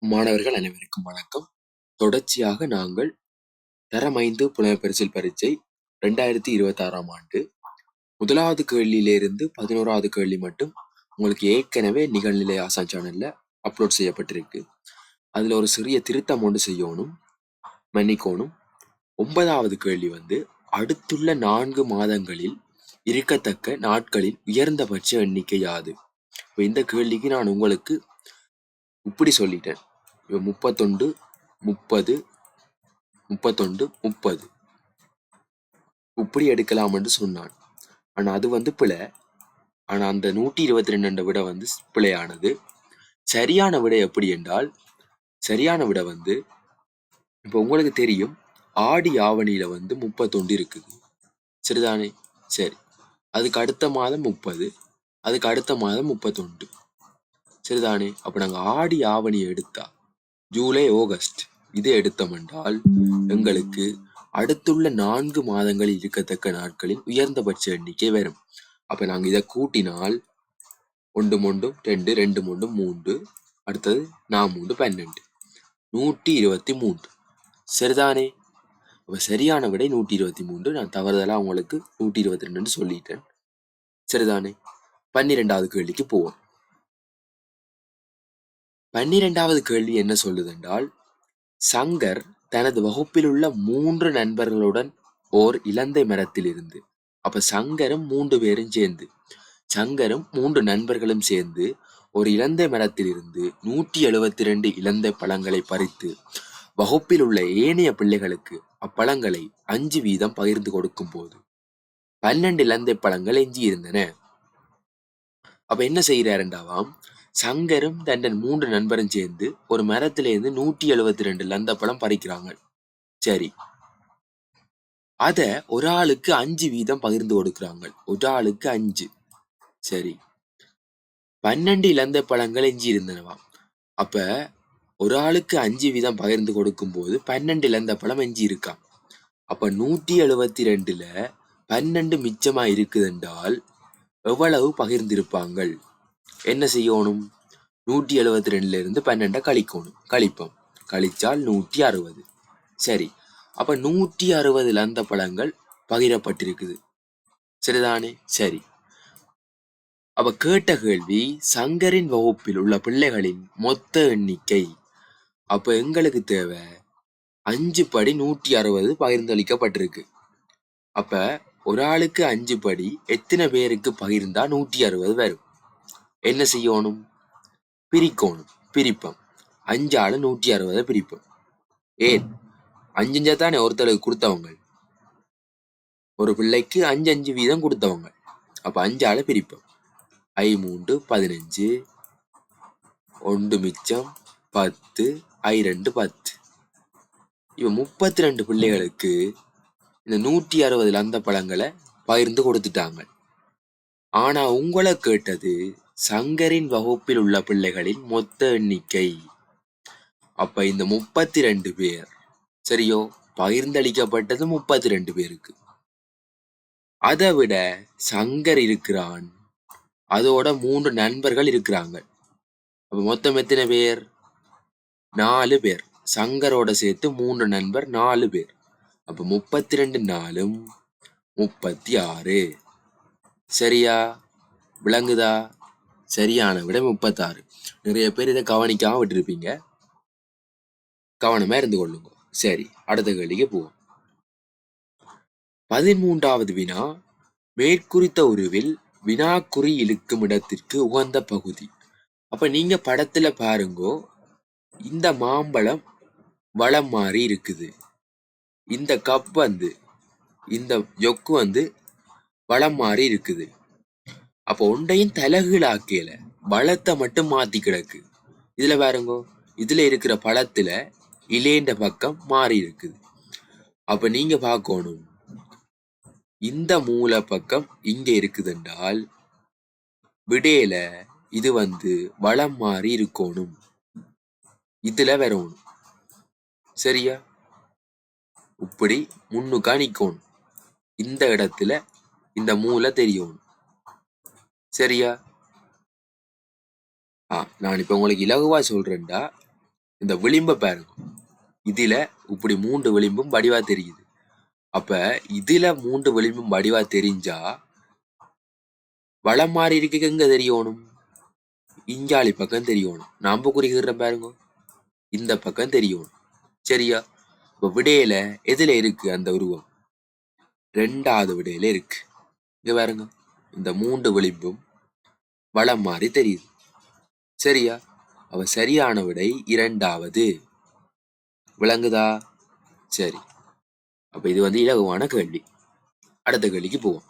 மாணவர்கள் அனைவருக்கும் வணக்கம். தொடர்ச்சியாக நாங்கள் தரம் 5 புலமைப்பரிசில் பரீட்சை 2026ஆம் ஆண்டு முதலாவது கேள்வியிலிருந்து 11வது கேள்வி மட்டும் உங்களுக்கு ஏற்கனவே நிகழ்நிலை ஆசான் சேனல்ல அப்லோட் செய்யப்பட்டிருக்கு. அதுல ஒரு சிறிய திருத்தம் ஒன்று செய்யணும், மன்னிக்கணும். 9வது கேள்வி அடுத்துள்ள 4 மாதங்களில் இருக்கத்தக்க நாட்களில் உயர்ந்தபட்ச எண்ணிக்கை யாது? இந்த கேள்விக்கு நான் உங்களுக்கு இப்படி சொல்லிட்டேன். 31, 30, 31, 30 இப்படி எடுக்கலாம் என்று சொன்னான். ஆனா அது பிழை. ஆனா அந்த 122 விட பிழையானது. சரியான விடை எப்படி என்றால், சரியான விடை இப்ப உங்களுக்கு தெரியும், ஆடி ஆவணியில 31 இருக்குது, சரிதானே? சரி, அதுக்கு அடுத்த மாதம் 30, அதுக்கு அடுத்த மாதம் 31, சரிதானே? அப்ப நாங்க ஆடி ஆவணியை எடுத்தா ஜூலை ஆகஸ்ட் இதை எடுத்தோம் என்றால் எங்களுக்கு அடுத்துள்ள 4 மாதங்களில் இருக்கத்தக்க நாட்களில் உயர்ந்தபட்ச எண்ணிக்கை வரும். அப்ப நாங்க இதை கூட்டினால் 1 3 2 2 3 3, அடுத்தது 4 3 12, 123, சரிதானே? அப்ப சரியான விடை 123. நான் தவறுதலா உங்களுக்கு 122 சொல்லிட்டேன், சரிதானே? 12வது கேள்விக்கு போவோம். 12வது கேள்வி என்ன சொல்லுது என்றால், சங்கர் தனது வகுப்பில் உள்ள 3 நண்பர்களுடன் ஓர் இலந்தை மரத்தில் இருந்து, அப்ப சங்கரும் 3 பேரும் சேர்ந்து, சங்கரும் 3 நண்பர்களும் சேர்ந்து ஒரு இலந்தை மரத்தில் இருந்து 172 இலந்தை பழங்களை பறித்து வகுப்பில் உள்ள ஏனைய பிள்ளைகளுக்கு அப்பழங்களை 5 வீதம் பகிர்ந்து கொடுக்கும் போது 12 இலந்தை பழங்கள் எஞ்சி இருந்தன. அப்ப என்ன செய்யறாருண்டாவாம், சங்கரும் தண்டன் 3 நண்பரும் சேர்ந்து ஒரு மரத்திலிருந்து 172 லந்தப்பழம் பறிக்கிறாங்க. சரி, அத ஒரு ஆளுக்கு 5 வீதம் பகிர்ந்து கொடுக்குறாங்க. ஒரு ஆளுக்கு 5. சரி, 12 இலந்தை பழங்கள் எஞ்சி இருந்தனவா. அப்ப ஒரு ஆளுக்கு 5 வீதம் பகிர்ந்து கொடுக்கும் போது 12 இலந்தை பழம் எஞ்சி இருக்கான். அப்ப 172ல 12 மிச்சமா இருக்குது என்றால் எவ்வளவு பகிர்ந்திருப்பாங்கள்? என்ன செய்யணும்? 172ல இருந்து 12 கழிக்கணும். கழிப்போம். கழிச்சால் 160. சரி, அப்ப 160 லந்த பழங்கள் பகிரப்பட்டிருக்குது, சரிதானே? சரி, அப்ப கேட்ட கேள்வி சங்கரின் வகுப்பில் உள்ள பிள்ளைகளின் மொத்த எண்ணிக்கை. அப்ப எங்களுக்கு தேவை 5 படி 160 பகிர்ந்தளிக்கப்பட்டிருக்கு. அப்ப ஒரு ஆளுக்கு 5 படி எத்தனை பேருக்கு பகிர்ந்தா 160 வரும்? என்ன செய்யணும்? பிரிக்கணும். பிரிப்போம். 5ஆல 160 பிரிப்போம். ஏன் 5 தானே ஒருத்தருக்கு கொடுத்தவங்க, ஒரு பிள்ளைக்கு 5 வீதம் கொடுத்தவங்க. அப்ப 5ஆல பிரிப்போம். 5 3 15, 1 மிச்சம் 10, 2 10. இவ 32 பிள்ளைகளுக்கு இந்த 160 லந்த பழங்களை பகிர்ந்து கொடுத்துட்டாங்க. ஆனா உங்களை கேட்டது சங்கரின் வகுப்பில் உள்ள பிள்ளைகளின் மொத்த எண்ணிக்கை. அப்ப இந்த 32 பேர், சரியோ, பகிர்ந்தளிக்கப்பட்டது 32 பேருக்கு. அதை விட சங்கர் இருக்கிறான், அதோட 3 நண்பர்கள் இருக்கிறாங்க. அப்ப மொத்தம் எத்தனை பேர்? 4 பேர். சங்கரோட சேர்த்து 3 நண்பர் 4 பேர். அப்ப 32 4 36. சரியா? விளங்குதா? சரியான விட 36. நிறைய பேர் இதை கவனிக்காம விட்டுருப்பீங்க, கவனமா இருந்து கொள்ளுங்க. சரி, அடுத்த கேள்விக்கு போவோம். 13வது வினா, மேற்குறித்த உருவில் வினாக்குறி இழுக்கும் இடத்திற்கு உகந்த பகுதி. அப்ப நீங்க படத்துல பாருங்கோ, இந்த மாம்பழம் வளம் மாறி இருக்குது, இந்த கப் இந்த ஜொக்கு வளம் மாறி இருக்குது. அப்ப ஒன்றையும் தலைகீழாக்கையில வளத்தை மட்டும் மாத்தி கிடக்கு. இதுல பாருங்கோ, இதுல இருக்கிற பழத்துல இலேண்ட பக்கம் மாறி இருக்குது. அப்ப நீங்க பார்க்கணும், இந்த மூல பக்கம் இங்க இருக்குதுன்றால் விடையில இது வளம் மாறி இருக்கணும், இதுல வரணும். சரியா? இப்படி முன்னுக்கா நிக்கணும். இந்த இடத்துல இந்த மூலை தெரியணும். சரியா? நான் இப்ப உங்களுக்கு இலகுவா சொல்றேன்டா, இந்த விளிம்ப பாருங்க, இதுல இப்படி 3 விளிம்பும் வடிவா தெரியுது. அப்ப இதுல 3 விளிம்பும் வடிவா தெரிஞ்சா வளம் மாறி இருக்க எங்க தெரியணும்? இஞ்சாலி பக்கம் தெரியணும். நம்ப குறிக்கிற பாருங்க, இந்த பக்கம் தெரியணும். சரியா? இப்ப விடையில எதுல இருக்கு அந்த உருவம்? 2வது விடையில இருக்கு. இங்க பாருங்க, இந்த 3 விளிம்பும் வளம் மாறி தெரியுது. சரியா? அவ சரியான விடை 2வது. விளங்குதா? சரி. அப்ப இது இலகுவான கேள்வி. அடுத்த கேள்விக்கு போவோம்.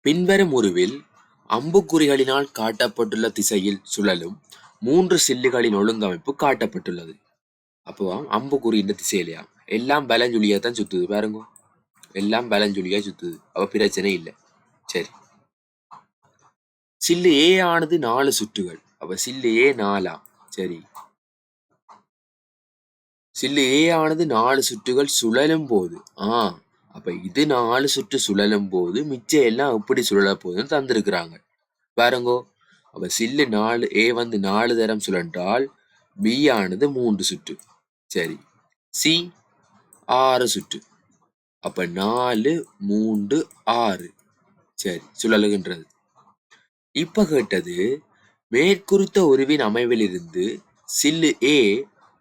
பின்வரும் உருவில் அம்புக்குறிகளினால் காட்டப்பட்டுள்ள திசையில் சுழலும் 3 சில்லுகளின் ஒழுங்கமைப்பு காட்டப்பட்டுள்ளது. அப்போ அம்புக்குறியின் திசையிலையா எல்லாம் பலஞ்சுழியா தான் சுத்துது பாருங்க, எல்லாம் பலஞ்சுழியா சுத்துது. அப்ப பிரச்சனை இல்லை. சரி, சில்லு ஏ ஆனது 4 சுற்றுகள். அப்ப சில்லு ஏ 4. சரி, சில்லு ஏ ஆனது 4 சுற்றுகள் சுழலும் போது அப்ப இது 4 சுற்று சுழலும் போது மிச்சம் எல்லாம் எப்படி சுழல போகுதுன்னு தந்திருக்கிறாங்க பாருங்கோ. அப்ப சில்லு 4 ஏ 4 தரம் சுழன்றால் பி ஆனது 3 சுற்று. சரி, சி 6 சுற்று. அப்ப 4 3 6. சரி, சுழலுகின்றது. இப்ப கேட்டது, மேற்குறித்த உருவின் அமைவிலிருந்து சில்லு ஏ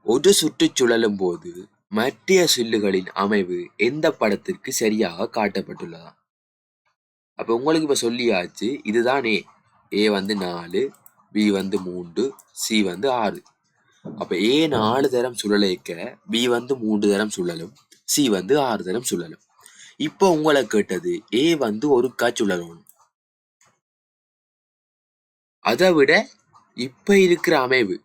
ஒரு சுற்று சுழலும் போது மற்ற சில்லுகளின் அமைவு எந்த படத்திற்கு சரியாக காட்டப்பட்டுள்ளதா? அப்ப உங்களுக்கு இப்ப சொல்லியாச்சு, இதுதான் ஏ. ஏ 4, பி 3, சி 6. அப்ப ஏ 4 தரம் சுழலைக்க பி 3 தரம் சுழலும், சி 6 தரம் சுழலும். இப்போ உங்களை கேட்டது ஏ ஒருக்கா சுழலும். அதை விட இப்ப இருக்கிற அமைவு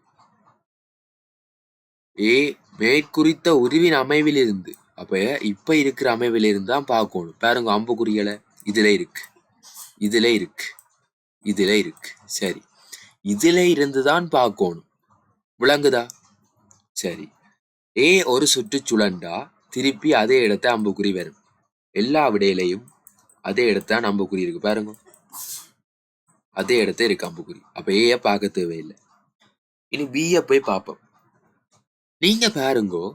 ஏ மேற்குறித்த உருவின் அமைவில் இருந்து, அப்ப இப்ப இருக்கிற அமைவில் இருந்து தான் பார்க்கணும். பாருங்க, அம்புக்குறிகளை இதுல இருக்கு, இதுல இருக்கு, இதுல இருக்கு. சரி, இதுல இருந்துதான் பார்க்கணும். விளங்குதா? சரி, ஏ ஒரு சுற்று சுழண்டா திருப்பி அதே இடத்த அம்புக்குறி வரும். எல்லா விடையிலையும் அதே இடத்தான் அம்புக்குறி இருக்கு பாருங்க, அதே இடத்த இருக்கு அம்புக்குறி. அப்ப ஏ பார்க்க தேவையில்லை. இனி பிய போய் பார்ப்போம். நீங்க பாருங்கோ,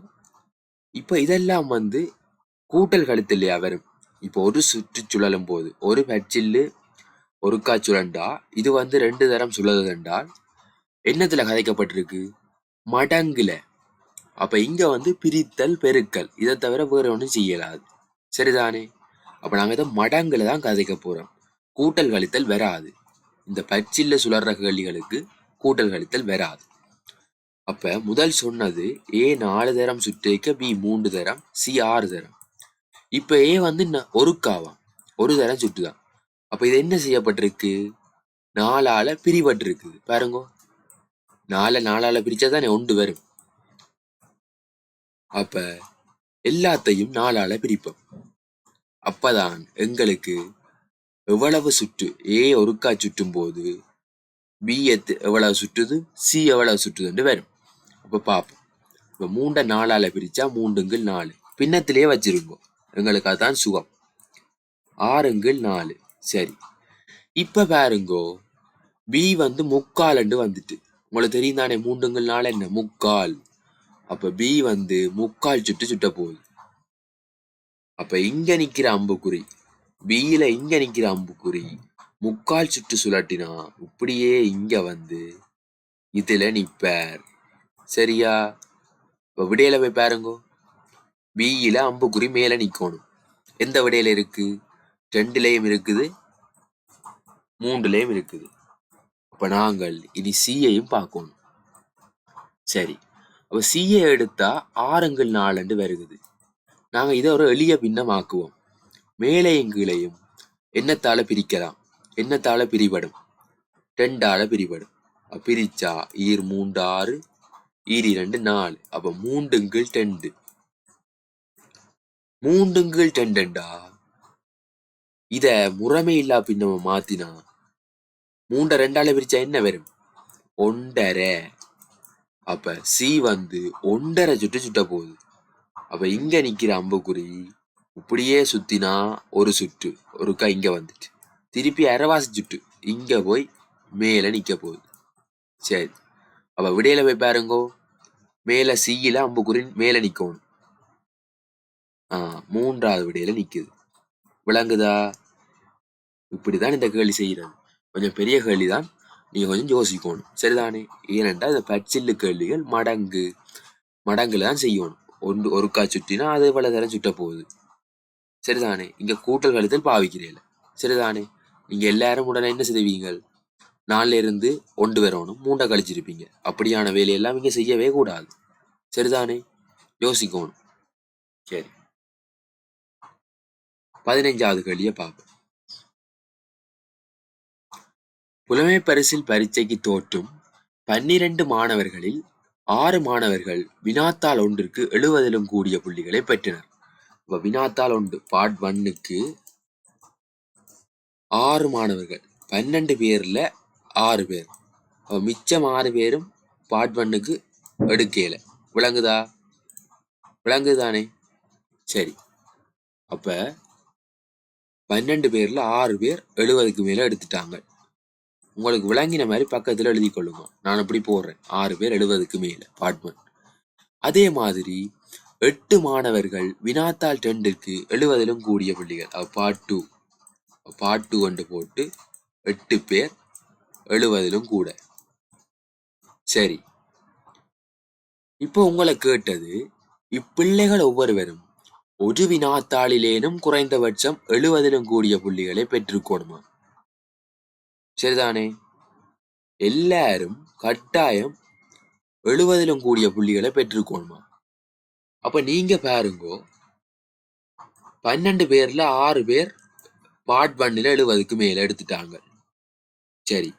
இப்ப இதெல்லாம் கூட்டல் கழித்தல்லையா வரும். இப்போ ஒரு சுற்று சுழலும் போது ஒரு பச்சில்லு ஒருக்கா சுழண்டா இது 2 தரம் சுழலுதென்றால் என்னத்துல கதைக்கப்பட்டிருக்கு? மடங்குல. அப்ப இங்க பிரித்தல் பெருக்கல், இதை தவிர வேற ஒன்றும் செய்யலாது. சரிதானே? அப்ப நாங்க இதை மடங்குல தான் கதைக்க போறோம். கூட்டல் கழித்தல் வராது. இந்த பச்சில்ல சுழற கேள்விகளுக்கு கூட்டல் கழித்தல் வராது. அப்ப முதல் சொன்னது ஏ 4 தரம் சுற்றிக்க பி 3 தரம் சி 6 தரம். இப்ப ஏ ஒருக்காவாம், ஒரு தரம் சுட்டுதான். அப்ப இது என்ன செய்யப்பட்டிருக்கு? 4ஆல பிரிபட்டிருக்கு பாருங்க. 4ஆல பிரிச்சாதானே 1 வரும். அப்ப எல்லாத்தையும் 4ஆல பிரிப்போம். அப்பதான் எங்களுக்கு எவ்வளவு சுற்று ஏ ஒருக்கா சுற்றும் போது பி எவ்வளவு சுற்றுது, சி எவ்வளவு சுற்றுதுன்னு வரும். அப்ப பார்ப்போம். இப்ப 3 4ஆல பிரிச்சா 3 4 பின்னத்திலேயே வச்சிருக்கோம், எங்களுக்கு அதான் சுகம். 6 4. சரி, இப்ப பாருங்கோ, பி முக்கால் வந்துட்டு உங்களுக்கு தெரியும் தானே, 3 4 என்ன முக்கால். அப்ப பி முக்கால் சுட்டு சுட்ட போகுது. அப்ப இங்க நிக்கிற அம்புக்குறி, பியில இங்க நிக்கிற அம்புக்குறி முக்கால் சுற்று சுழட்டினா இப்படியே இங்க இதுல நிப்பார். சரியா? இப்ப விடையில போய் பாருங்க, பியில அம்புக்குறி மேல நிக்கணும். எந்த விடையில இருக்கு? 2லயும் இருக்குது, 3லயும் இருக்குது. அப்ப நாங்கள் இனி சியையும் பார்க்கணும். சரி, அப்ப சியை எடுத்தா 6 4 வருகுது. நாங்க இதை ஒரு எளிய பின்னம் ஆக்குவோம். மேலையும் கீழையும் என்னத்தால பிரிக்கலாம்? என்னத்தால பிரிபடும்? 2ஆல பிரிபடும். பிரிச்சா ஈர் 3 6, ஈர் 2 4. அப்ப 3 2. 3 2 இத முறைமை இல்லா பின்னம மாத்தினா 3 2ஆல பிரிச்சா என்ன வரும்? 1.5. அப்ப சி 1.5 சுட்டு சுட்ட போகுது. அப்ப இங்க நிக்கிற அம்புக்குறி இப்படியே சுத்தினா ஒரு சுற்று ஒருக்கா இங்க வந்துட்டு திருப்பி அரைவாசி சுட்டு இங்க போய் மேல நிக்க போகுது. சரி, அப்ப விடையில போய் பாருங்கோ, மேல சியில அம்புக்குறி மேல நிக்கணும். மூன்றாவது விடையில நிக்குது. விளங்குதா? இப்படிதான் இந்த கேள்வி செய்யறது. கொஞ்சம் பெரிய கேள்விதான், நீங்க கொஞ்சம் யோசிக்கணும். சரிதானே? ஏனென்றால் இந்த பச்சில்லு கேள்விகள் மடங்குல தான் செய்யணும். ஒருக்கா சுற்றினா அது பல தரம் சுட்ட போகுது. சரிதானே? இங்க கூட்டல் கழித்தல் பாவிக்கிறீர்கள். சரிதானே? நீங்க எல்லாரும் உடனே என்ன செய்வீங்க? 4ல இருந்து 1 வரணும், 3 கழிச்சிருப்பீங்க. அப்படியான வேலையெல்லாம் இங்க செய்யவே கூடாது. சரிதானே? யோசிக்கணும். சரி, 15வது கேள்வியை பார்ப்போம். புலமை பரிசில் பரீட்சைக்கு தோற்றும் 12 மாணவர்களில் 6 மாணவர்கள் வினாத்தாள் ஒன்றிற்கு 70லும் கூடிய புள்ளிகளை பெற்றனர். இப்ப வினாத்தாள் ஒன்று பார்ட் 1க்கு 6 மாணவர்கள், 12 பேர்ல 6 பேர், மிச்சம் 6 பேரும் பார்ட் 1க்கு எடுக்கல. விளங்குதா? விளங்குதானே? சரி, அப்ப 12 பேர்ல 6 பேர் 70க்கு மேல எடுத்துட்டாங்க. உங்களுக்கு விளங்கின மாதிரி பக்கத்துல எழுதி கொள்ளுங்க. நான் அப்படி போடுறேன், 6 பேர் 70க்கு மேல பார்ட் 1. அதே மாதிரி 8 மாணவர்கள் வினாத்தாள் 2க்கு 70லும் கூடிய புள்ளிகள், பார்ட் 2 கொண்டு போட்டு 8 பேர் 70லும் கூட. சரி, இப்போ உங்களை கேட்டது, இப்பிள்ளைகள் ஒவ்வொருவரும் ஒரு வினாத்தாளிலேனும் குறைந்தபட்சம் 70லும் கூடிய புள்ளிகளை பெற்றுக்கோணுமா? சரிதானே? எல்லாரும் கட்டாயம் 70லும் கூடிய புள்ளிகளை பெற்றுக்கோணுமா? அப்ப நீங்க பாருங்கோ, 12 பேர்ல 6 பேர் பார்ட் 1ல 70க்கு மேல எடுத்துட்டாங்க. சரி,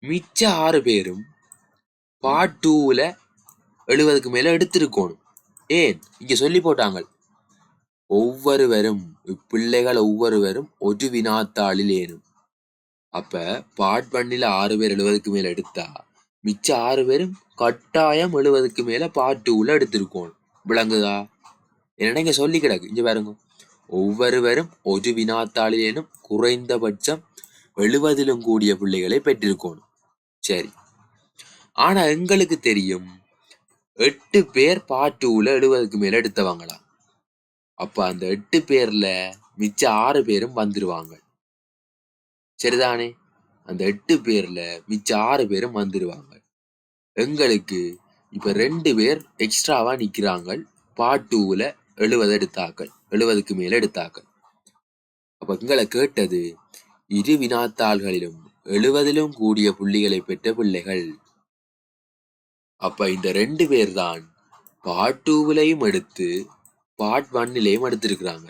மிச்ச 6 பேரும் பார்ட் 2ல 70க்கு மேல எடுத்திருக்கணும். ஏன் இங்க சொல்லி போட்டாங்க, ஒவ்வொருவரும், பிள்ளைகள் ஒவ்வொருவரும் ஒரு வினாத்தாளில் ஏனும். அப்ப பார்ட் 1ல 6 பேர் 70க்கு மேல எடுத்தா மிச்ச 6 பேரும் கட்டாயம் 70க்கு மேல பார்ட் 2ல எடுத்திருக்கணும். விளங்குதா? என்னடா இங்க சொல்லி கிடக்கு, இங்க பாருங்க, ஒவ்வொருவரும் ஒரு வினாத்தாளிலேனும் குறைந்தபட்சம் 70லும் கூடிய பிள்ளைகளை பெற்றிருக்கணும். சரி, ஆனா எங்களுக்கு தெரியும் 8 பேர் பார்ட் 2ல 70க்கு மேல எடுத்தவங்களா. அப்ப அந்த 8 பேர்ல மிச்ச 6 பேரும் வந்துருவாங்க. சரிதானே? அந்த 8 பேர்ல மிச்ச 6 பேரும் வந்துருவாங்க. எங்களுக்கு இப்ப 2 பேர் எக்ஸ்ட்ராவா நிக்கிறாங்க, பார்ட் 2ல 70 எடுத்தாக்கள், 70க்கு மேல எடுத்தாக்கள். அப்ப எங்களை கேட்டது, இரு வினாத்தாள்களிலும் 70லும் கூடிய புள்ளிகளை பெற்ற பிள்ளைகள். அப்ப இந்த 2 பேர் தான் பார்ட் 2லையும் எடுத்து பார்ட் 1லையும் எடுத்திருக்கிறாங்க.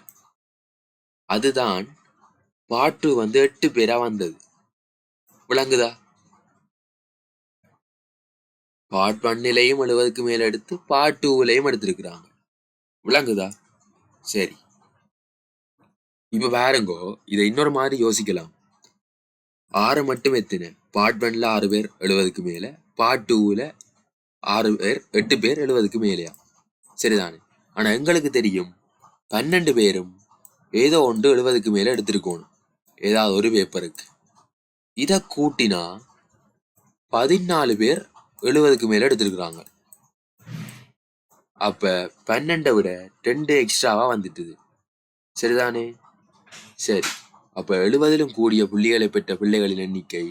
அதுதான் பார்ட் 2 வந்து 8 பேரா வந்தது. விளங்குதா? பார்ட் 1லையும் 70க்கு மேல எடுத்து பார்ட் 2லையும் எடுத்திருக்கிறாங்க. விளங்குதா? சரி, இப்ப பாருங்கோ, இதை இன்னொரு மாதிரி யோசிக்கலாம். 6 மட்டும் எத்தனை? பார்ட் 1ல 6 பேர் 70க்கு மேல, பார்ட் 2ல 6 பேர், 8 பேர் 70க்கு மேலையா. சரிதானே? ஆனா எங்களுக்கு தெரியும் 12 பேரும் ஏதோ ஒன்று 70க்கு மேல எடுத்திருக்கணும், ஏதாவது ஒரு பேப்பருக்கு. இத கூட்டினா 14 பேர் 70க்கு மேல எடுத்திருக்கிறாங்க. அப்ப 12 விட 2 எக்ஸ்ட்ராவா வந்துட்டுது. சரிதானே? சரி, அப்ப 70லும் கூடிய புள்ளிகளை பெற்ற பிள்ளைகளின் எண்ணிக்கை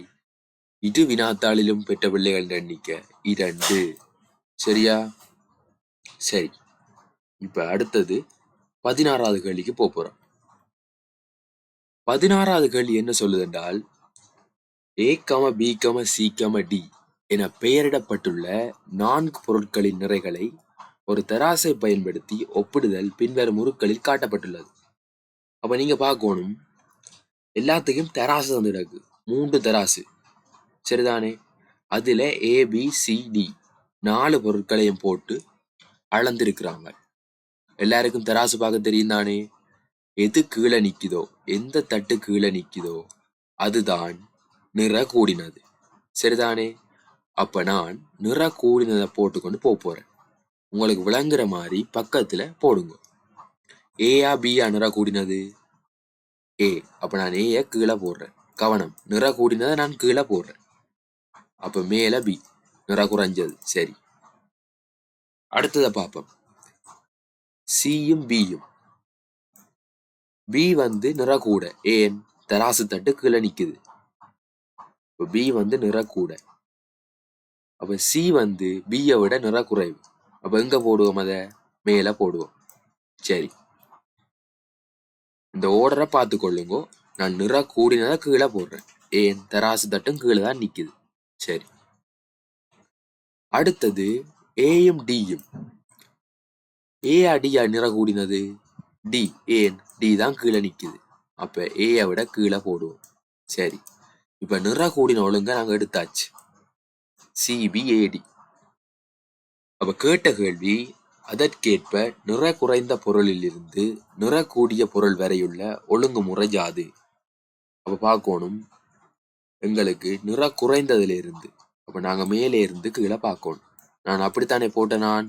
இரு வினாத்தாளிலும் பெற்ற பிள்ளைகளின் எண்ணிக்கை 2. சரியா? சரி, இப்ப அடுத்தது 16வது கேள்விக்கு போறோம். 16வது கேள்வி என்ன சொல்லுது என்றால், A, B, C, D என பெயரிடப்பட்டுள்ள 4 பொருட்களின் நிறைகளை ஒரு தராசை பயன்படுத்தி ஒப்பிடுதல் பின்வரும் உருக்களில் காட்டப்பட்டுள்ளது. அப்ப நீங்க பார்க்கணும், எல்லாத்துக்கும் தராசு தந்துருக்கு, 3 தராசு. சரிதானே? அதுல ABCD 4 பொருட்களையும் போட்டு அளந்திருக்கிறாங்க. எல்லாருக்கும் தராசு பார்க்க தெரியும் தானே? எது கீழே நிக்குதோ, எந்த தட்டு கீழே நிக்குதோ அதுதான் நிற கூடினது. சரிதானே? அப்ப நான் நிற கூடினதை போட்டுக்கொண்டு போறேன். உங்களுக்கு விளங்குற மாதிரி பக்கத்துல போடுங்க. ஏயா பியா நிற கூடினது? ஏ. அப்ப நான் ஏய கீழே போடுறேன். கவனம், நிற கூடினதை நான் கீழே போடுறேன். அப்ப மேல பி. நிற குறைஞ்சது. சரி, அடுத்ததை பார்ப்போம். சியும் பியும். பி வந்து நிற கூட. ஏன்? தராசு தட்டு கீழே நிக்குது. பி வந்து நிற கூட. அப்ப சி வந்து பியை விட நிற குறைவு. அப்ப எங்க போடுவோம்? அதை மேல போடுவோம். சரி, இந்த ஓர்டரை பார்த்து கொள்ளுங்க. நான் நிற கூடினதை கீழே போடுறேன். ஏன்? தராசு தட்டும் கீழே தான் நிக்குது. சரி, அடுத்தது ஏயும் டியும். ஏ அடியா நிற கூடினது? டி. ஏன்? டி தான் கீழே நிக்குது. அப்ப ஏயை விட கீழே போடுவோம். சரி, இப்ப நிற கூடின ஒழுங்க நாங்க எடுத்தாச்சு. சிபிஏடி. அப்ப கேட்ட கேள்வி, அதற்கேற்ப நிற குறைந்த பொருளில் இருந்து நிற கூடிய பொருள் வரையுள்ள ஒழுங்குமுறை யாது? அப்ப பார்க்கணும், எங்களுக்கு நிற குறைந்ததுல இருந்து. அப்ப நாங்க மேலே இருந்து கீழே பார்க்கணும். நான் அப்படித்தானே போட்டேன். நான்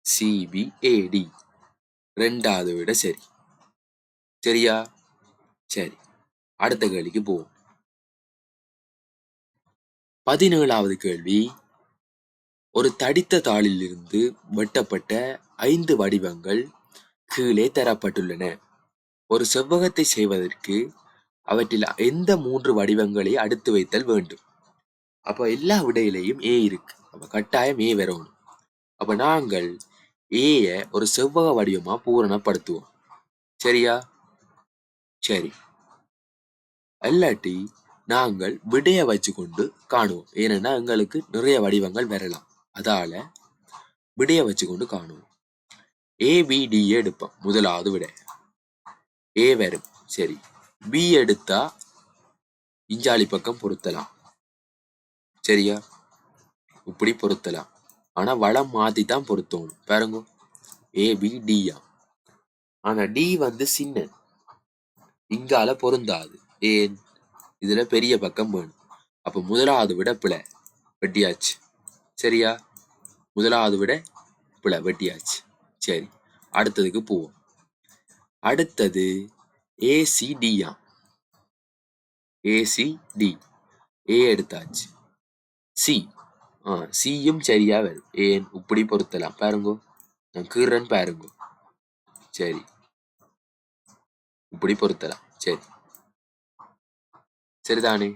சிபிஏடி ரெண்டாவது விட சரி. சரியா? சரி, அடுத்த கேள்விக்கு போவோம். 17வது கேள்வி, ஒரு தடித்த தாளில் இருந்து வெட்டப்பட்ட 5 வடிவங்கள் கீழே தரப்பட்டுள்ளன. ஒரு செவ்வகத்தை செய்வதற்கு அவற்றில் எந்த 3 வடிவங்களை அடுத்து வைத்தல் வேண்டும்? அப்ப எல்லா விடையிலையும் ஏ இருக்கு. அப்ப கட்டாயம் ஏ வரணும். அப்ப நாங்கள் ஏய ஒரு செவ்வக வடிவமா பூரணப்படுத்துவோம். சரியா? சரி, இல்லாட்டி நாங்கள் விடைய வச்சு கொண்டு காணுவோம். ஏன்னா எங்களுக்கு நிறைய வடிவங்கள் வரலாம். அதால விடைய வச்சு கொண்டு காணுவோம். ஏபிடி எடுப்போம். முதலாவது விட ஏ வரும். சரி, பி எடுத்தா இஞ்சாலி பக்கம் பொருத்தலாம். சரியா? இப்படி பொருத்தலாம். ஆனா வளம் மாத்தி தான் பொருத்தணும். பாருங்க, ஏபிடியா. ஆனா டி வந்து சின்ன, இங்கால பொருந்தாது. ஏன்? இதுல பெரிய பக்கம் வேணும். அப்ப முதலாவது விட பிழை, வெட்டியாச்சு. சரியா? முதலாவது விட பிழை, வெட்டியாச்சு. சரி, அடுத்ததுக்கு போவோம். அடுத்தது ஏசிடியா. ஏசிடி. ஏ எடுத்தாச்சு. சி. சியும் சரியா வரும். ஏன்? இப்படி பொருத்தலாம். பாருங்க, நான் கீறன் பாருங்க. சரி, இப்படி பொருத்தலாம். சரி, சரிதானே?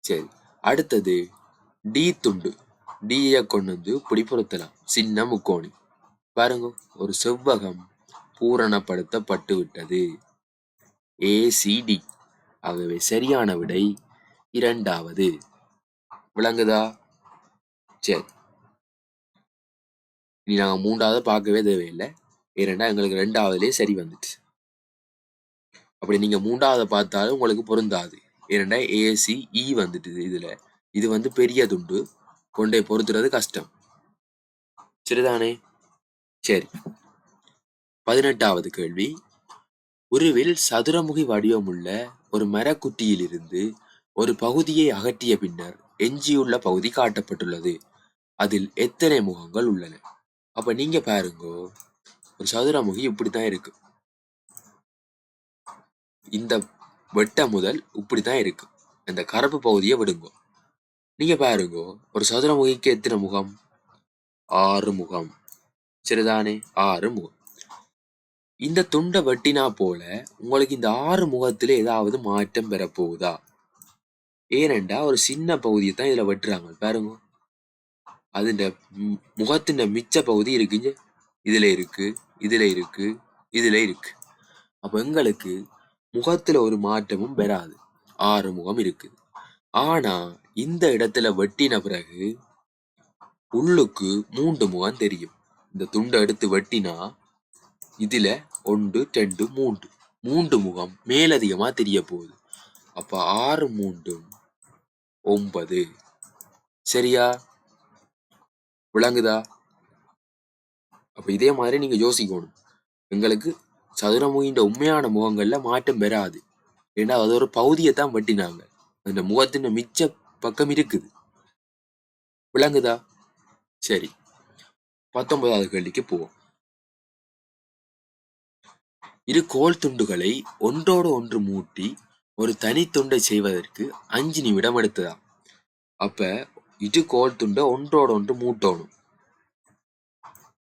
சரி, அடுத்தது டி துண்டு. டியை கொண்டு வந்து இப்படி பொருத்தலாம். சின்ன முக்கோணி. பாருங்க, ஒரு செவ்வகம் பூரணப்படுத்தப்பட்டு விட்டது. ஏசிடி. ஆகவே சரியான விடை இரண்டாவது. விளங்குதா? சரி, இனி நாங்க மூன்றாவது பார்க்கவே தேவையில்லை. ஏன்னா எங்களுக்கு ரெண்டாவதுலேயே சரி வந்துட்டு. அப்படி நீங்க மூன்றாவது பார்த்தாலும் உங்களுக்கு பொருந்தாது. ஏன்னா ஏசி இ வந்துட்டு இதுல. இது வந்து பெரிய துண்டு, கொண்டே பொருத்துறது கஷ்டம். சரிதானே? சரி, 18வது கேள்வி, உருவில் சதுரமுகி வடிவமுள்ள ஒரு மரக்குட்டியில் இருந்து ஒரு பகுதியை அகற்றிய பின்னர் எஞ்சியுள்ள பகுதி காட்டப்பட்டுள்ளது. அதில் எத்தனை முகங்கள் உள்ளன? அப்ப நீங்க பாருங்க, ஒரு சதுரமுகி இப்படித்தான் இருக்கு. இந்த வெட்ட முதல் இப்படித்தான் இருக்கு. இந்த கருப்பு பகுதியை விடுங்க. நீங்க பாருங்க, ஒரு சதுரமுகிக்கு எத்தனை முகம்? 6 முகம். சரிதானே? 6 முகம். இந்த துண்டை வெட்டினா போல உங்களுக்கு இந்த 6 முகத்துல ஏதாவது மாற்றம் பெறப்போகுதா? ஏனென்றா ஒரு சின்ன பகுதியை தான் இதுல வெட்டுறாங்க. பாருங்க, அதுண்ட முகத்தின் மிச்ச பகுதி இருக்குங்க. இதுல இருக்கு, இதுல இருக்கு, இதுல இருக்கு. அப்ப எங்களுக்கு முகத்துல ஒரு மாற்றமும் பெறாது. 6 முகம் இருக்கு. ஆனா இந்த இடத்துல வெட்டின பிறகு உள்ளுக்கு 3 முகம் தெரியும். இந்த துண்டை எடுத்து வெட்டினா இதுல 1 2 3 முகம் மேலதிகமா தெரிய போகுது. அப்ப 6 3 9. சரியா? விளங்குதா? அப்ப இதே மாதிரி நீங்க யோசிக்கணும். எங்களுக்கு சதுரமுகின்ற உண்மையான முகங்கள்ல மாற்றம் பெறாது. ஏன்னா அது ஒரு பகுதியை தான் வெட்டினாங்க. அந்த முகத்தின் மிச்ச பக்கம் இருக்குது. விளங்குதா? சரி, 19வது கேள்விக்கு போவோம். இரு கோல் துண்டுகளை ஒன்றோடு ஒன்று மூட்டி ஒரு தனி துண்டை செய்வதற்கு 5 நிமிடம் எடுத்ததா? அப்ப இரு கோல் துண்டை ஒன்றோட ஒன்று மூட்டணும்.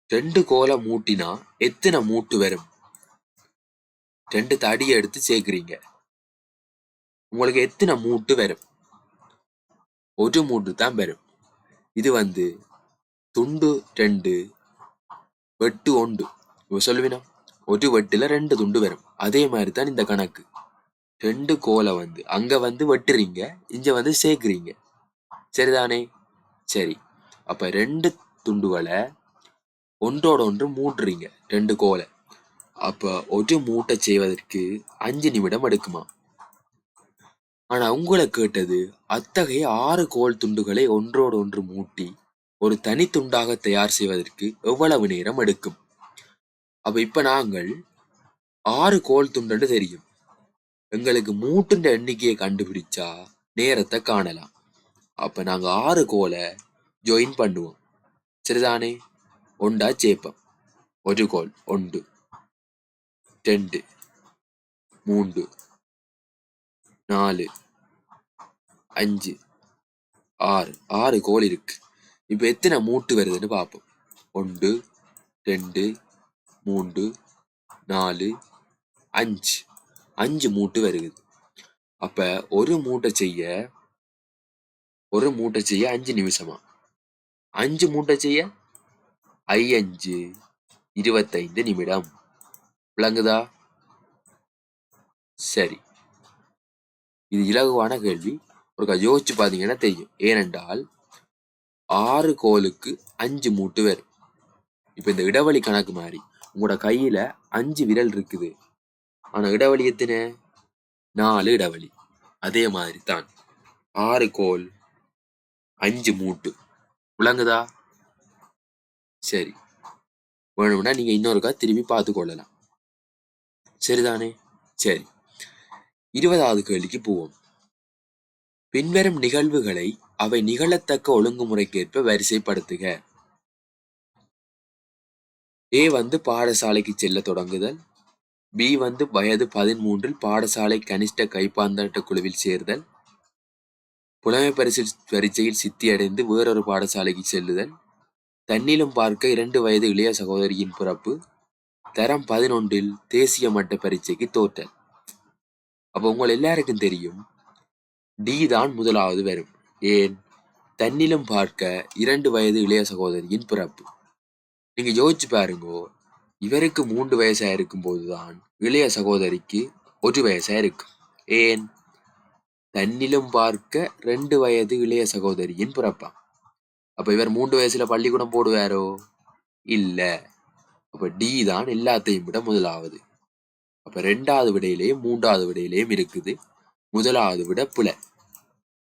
2 கோலை மூட்டினா எத்தனை மூட்டு வரும்? 2 தடியை எடுத்து சேர்க்கிறீங்க, உங்களுக்கு எத்தனை மூட்டு வரும்? ஒரு மூட்டு தான் வரும். இது துண்டு 2 வெட்டு 1. இப்போ சொல்லுவீனா ஒரு வெட்டுல 2 துண்டு வரும். அதே மாதிரி தான் இந்த கணக்கு. 2 கோலை அங்க வெட்டுறீங்க, இங்க சேர்க்கிறீங்க, சரிதானே? சரி, அப்ப 2 துண்டுகளை ஒன்றோட ஒன்று மூட்டுறீங்க, 2 கோலை. அப்ப ஒரு மூட்டை செய்வதற்கு 5 நிமிடம் எடுக்குமா? ஆனா உங்களை கேட்டது அத்தகைய 6 கோல் துண்டுகளை ஒன்றோடு ஒன்று மூட்டி ஒரு தனி துண்டாக தயார் செய்வதற்கு எவ்வளவு நேரம் எடுக்கும்? அப்ப இப்ப நாங்கள் 6 கோல் துண்டு தெரியும், எங்களுக்கு மூட்டுன்ற எண்ணிக்கையை கண்டுபிடிச்சா நேரத்தை காணலாம். அப்ப நாங்க 6 கோலை ஜாயின் பண்ணுவோம், சரிதானே? ஒண்டா சேப்பம். ஒரு கோல் 1 2 3 4 5 6. 6 கோல் இருக்கு. இப்ப எத்தனை மூட்டு வருதுன்னு பார்ப்போம். 1 2 3 4 5. 5 மூட்டு வருது. அப்ப ஒரு மூட்டை செய்ய 5 நிமிஷமா? 5 மூட்டை செய்ய 5 25 நிமிடம். விளங்குதா? சரி, இது இலகுவான கேள்வி. ஒரு யோசிச்சு பாத்தீங்கன்னா தெரியும். ஏனென்றால் 6 கோலுக்கு 5 மூட்டு வரும். இப்ப இந்த இடைவெளி கணக்கு மாதிரி உங்களோட கையில 5 விரல் இருக்குது, ஆனா இடைவெளி எத்தனை? 4 இடைவெளி. அதே மாதிரி தான் 6 கோல் 5 மூட்டு. விளங்குதா? சரி, வேணும்னா நீங்க இன்னொருக்கா திரும்பி பார்த்து கொள்ளலாம், சரிதானே? சரி, 20வது கேள்விக்கு போவோம். பின்வரும் நிகழ்வுகளை அவை நிகழத்தக்க ஒழுங்குமுறைக்கேற்ப வரிசைப்படுத்துக. ஏ பாடசாலைக்கு செல்ல தொடங்குதல். பி வயது 13 பாடசாலை கனிஷ்ட கைப்பாந்தாட்ட குழுவில் சேர்தல். புலமை பரீட்சையில் சித்தியடைந்து வேறொரு பாடசாலைக்கு செல்லுதல். தன்னிலும் பார்க்க 2 வயது இளைய சகோதரியின் பிறப்பு. தரம் 11 தேசிய மட்ட பரீட்சைக்கு தோற்றல். அப்ப உங்கள் எல்லாருக்கும் தெரியும், டி தான் முதலாவது வரும். ஏன்? தன்னிலும் பார்க்க 2 வயது இளைய சகோதரியின் பிறப்பு. நீங்க யோசிச்சு பாருங்கோ, இவருக்கு 3 வயசா இருக்கும் போதுதான் இளைய சகோதரிக்கு 1 வயசா இருக்கும். ஏன்? தன்னிலும் பார்க்க 2 வயது இளைய சகோதரியின் பிறப்பா. அப்ப இவர் 3 வயசுல பள்ளிக்கூடம் போடுவாரோ? இல்ல. அப்ப டி தான் எல்லாத்தையும் விட முதலாவது. அப்ப 2வது விடையிலேயும் 3வது விடையிலேயும் இருக்குது, முதலாவது விட பிழை.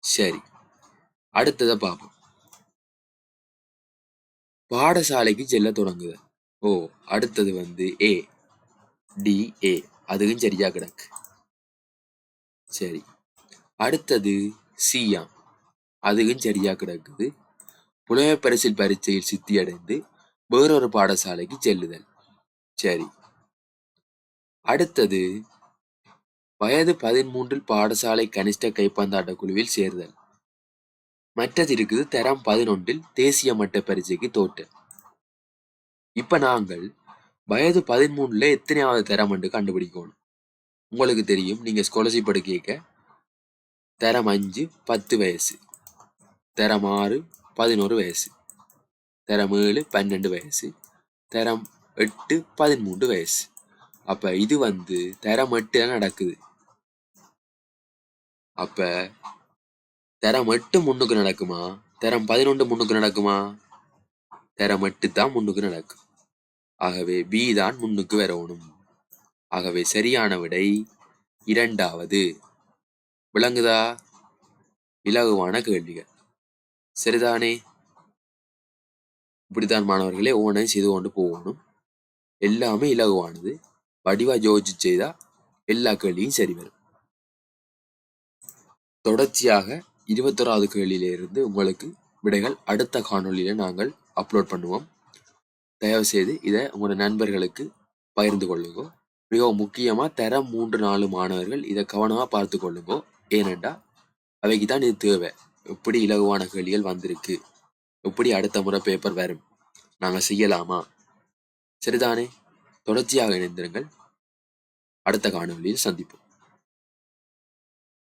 சரி, அடுத்ததை பார்ப்போம். பாடசாலைக்கு செல்ல தொடங்குது. ஓ, அடுத்தது ஏ டி ஏ, அதுவும் சரியா கிடக்கு. சரி, அடுத்தது சியாம், அதுவும் சரியா கிடக்குது. புலமை பரீட்சையில் சித்தியடைந்து வேறொரு பாடசாலைக்கு செல்லுதல். சரி, அடுத்தது வயது 13 பாடசாலை கனிஷ்ட கைப்பந்தாட்ட குழுவில் சேர்தல். மற்றது இருக்குது தரம் 11 தேசிய மட்ட பரீட்சைக்கு தோற்றல். இப்ப நாங்கள் வயது 13 எத்தனையாவது தரம் என்று கண்டுபிடிக்கணும். உங்களுக்கு தெரியும், நீங்க ஸ்காலர்ஷிப் எடுக்க தரம் 5 10 வயசு, தரம் 6 11 வயசு, தரம் 7 12 வயசு, தரம் 8 13 வயசு. அப்ப இது தரம் 8 நடக்குது. அப்ப தரம் 8 முன்னுக்கு நடக்குமா? தரம் 11 முன்னுக்கு நடக்குமா? தரம் 8 தான் முன்னுக்கு நடக்கும். ஆகவே பி தான் முன்னுக்கு வரணும். ஆகவே சரியான விடை 2வது. விளங்குதா? இலகுவான கேள்விகள், சரிதானே? இப்படித்தான் மாணவர்களே ஒவ்வொன்றையும் செய்து கொண்டு போகணும். எல்லாமே இலகுவானது. வடிவா யோசிச்சு செய்தா எல்லா கேள்வியும் சரி வரும். தொடர்ச்சியாக 21வது கேள்வியிலிருந்து உங்களுக்கு விடைகள் அடுத்த காணொலியில நாங்கள் அப்லோட் பண்ணுவோம். தயவு செய்து இதை உங்களோட நண்பர்களுக்கு பகிர்ந்து கொள்ளுங்க. மிகவும் முக்கியமா தரம் 3 4 மாணவர்கள் இதை கவனமா பார்த்து கொள்ளுங்க. ஏனென்றா அவைக்கு தான் இது தேவை. எப்படி இலகுவான கேள்விகள் வந்திருக்கு, எப்படி அடுத்த முறை பேப்பர் வரும், நாங்க செய்யலாமா? சரிதானே? தொடர்ச்சியாக இணைந்திருங்கள். அடுத்த காணொளியில் சந்திப்போம்.